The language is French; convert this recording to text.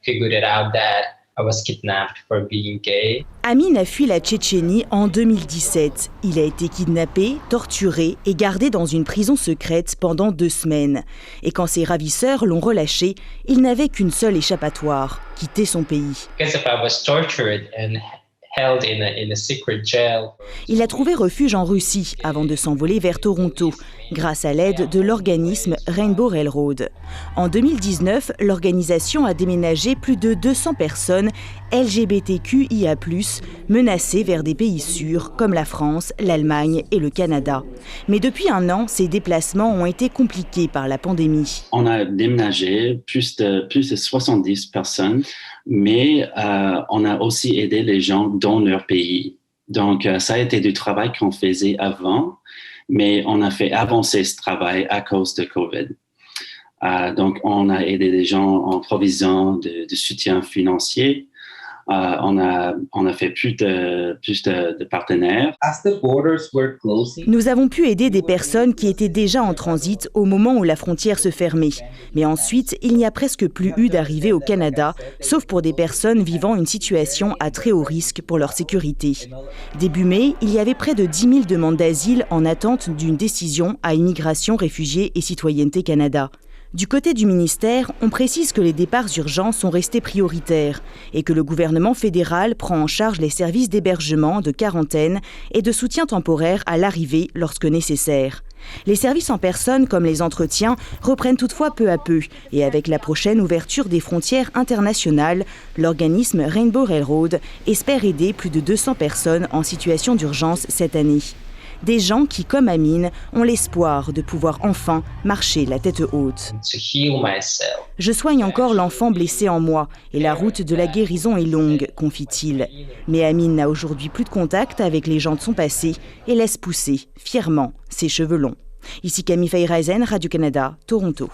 figured out that I was kidnapped for being gay. Amin a fui la Tchétchénie en 2017. Il a été kidnappé, torturé et gardé dans une prison secrète pendant 2 semaines. Et quand ses ravisseurs l'ont relâché, il n'avait qu'une seule échappatoire, quitter son pays. Because if I was tortured and held in a secret jail. Il a trouvé refuge en Russie avant de s'envoler vers Toronto, grâce à l'aide de l'organisme Rainbow Railroad. En 2019, l'organisation a déménagé plus de 200 personnes LGBTQIA+, menacées vers des pays sûrs comme la France, l'Allemagne et le Canada. Mais depuis 1 an, ces déplacements ont été compliqués par la pandémie. On a déménagé plus de 70 personnes, mais on a aussi aidé les gens dans leur pays. Donc, ça a été du travail qu'on faisait avant, mais on a fait avancer ce travail à cause de COVID. Donc, on a aidé les gens en provisant de soutien financier. On a fait plus de partenaires. As the borders were closing. Nous avons pu aider des personnes qui étaient déjà en transit au moment où la frontière se fermait. Mais ensuite, il n'y a presque plus eu d'arrivée au Canada, sauf pour des personnes vivant une situation à très haut risque pour leur sécurité. Début mai, il y avait près de 10 000 demandes d'asile en attente d'une décision à Immigration, Réfugiés et Citoyenneté Canada. Du côté du ministère, on précise que les départs urgents sont restés prioritaires et que le gouvernement fédéral prend en charge les services d'hébergement, de quarantaine et de soutien temporaire à l'arrivée lorsque nécessaire. Les services en personne, comme les entretiens, reprennent toutefois peu à peu. Et avec la prochaine ouverture des frontières internationales, l'organisme Rainbow Railroad espère aider plus de 200 personnes en situation d'urgence cette année. Des gens qui, comme Amin, ont l'espoir de pouvoir enfin marcher la tête haute. Je soigne encore l'enfant blessé en moi et la route de la guérison est longue, confie-t-il. Mais Amin n'a aujourd'hui plus de contact avec les gens de son passé et laisse pousser, fièrement, ses cheveux longs. Ici Camille Feyerheisen, Radio-Canada, Toronto.